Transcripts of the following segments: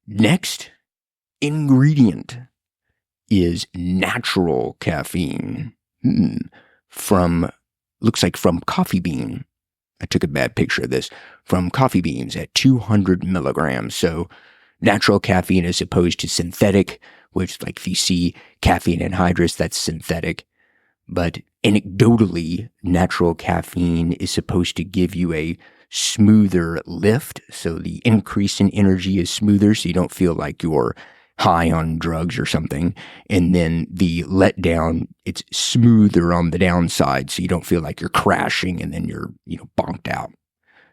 Next ingredient is natural caffeine looks like from coffee bean. I took a bad picture of this, from coffee beans at 200 milligrams. So natural caffeine as opposed to synthetic, which, like, if you see caffeine anhydrous, that's synthetic. But anecdotally, natural caffeine is supposed to give you a smoother lift. So the increase in energy is smoother, so you don't feel like you're high on drugs or something. And then the letdown, it's smoother on the downside, so you don't feel like you're crashing and then you're, bonked out.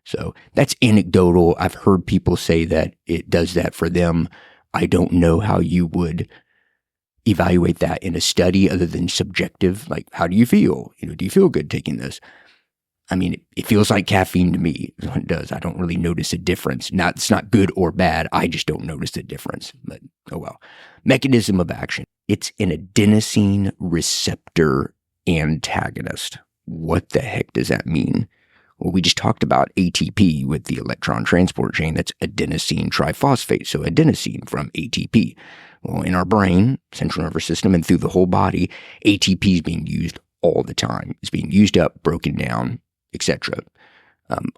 So that's anecdotal. I've heard people say that it does that for them. I don't know how you would evaluate that in a study other than subjective. Like, how do you feel? Do you feel good taking this? I mean, it feels like caffeine to me. It does. I don't really notice a difference. It's not good or bad. I just don't notice a difference. But, oh well. Mechanism of action. It's an adenosine receptor antagonist. What the heck does that mean? Well, we just talked about ATP with the electron transport chain. That's adenosine triphosphate. So adenosine from ATP. Well, in our brain, central nervous system, and through the whole body, ATP is being used all the time. It's being used up, broken down, etc.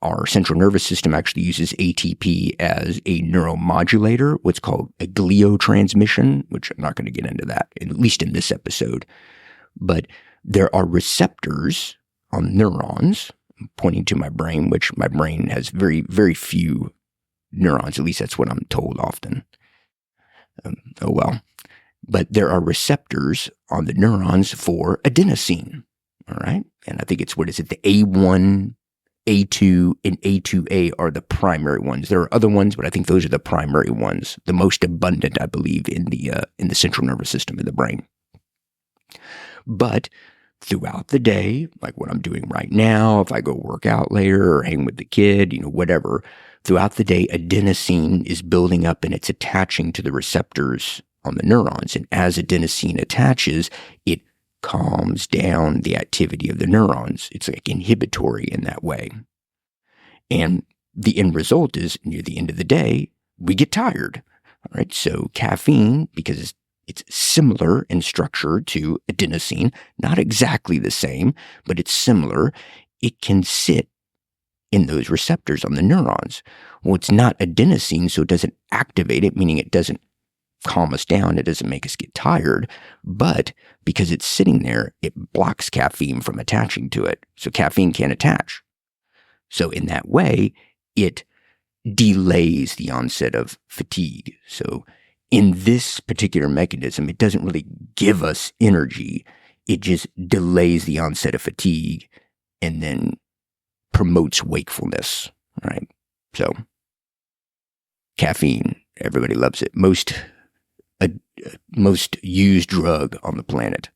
Our central nervous system actually uses ATP as a neuromodulator, what's called a gliotransmission, which I'm not going to get into that, at least in this episode. But there are receptors on neurons, pointing to my brain, which my brain has very, very few neurons. At least that's what I'm told often. Oh well. But there are receptors on the neurons for adenosine. All right. And I think it's, the A1, A2, and A2A are the primary ones. There are other ones, but I think those are the primary ones, the most abundant, I believe, in the central nervous system of the brain. But throughout the day, like what I'm doing right now, if I go work out later or hang with the kid, whatever, throughout the day, adenosine is building up and it's attaching to the receptors on the neurons. And as adenosine attaches, it calms down the activity of the neurons. It's like inhibitory in that way. And the end result is, near the end of the day, we get tired. All right. So caffeine, because it's similar in structure to adenosine, not exactly the same, but it's similar. It can sit in those receptors on the neurons. Well, it's not adenosine, so it doesn't activate it, meaning it doesn't calm us down. It doesn't make us get tired. But because it's sitting there, it blocks caffeine from attaching to it. So caffeine can't attach. So in that way, it delays the onset of fatigue. So in this particular mechanism, it doesn't really give us energy. It just delays the onset of fatigue and then promotes wakefulness, right? So caffeine, everybody loves it. Most used drug on the planet.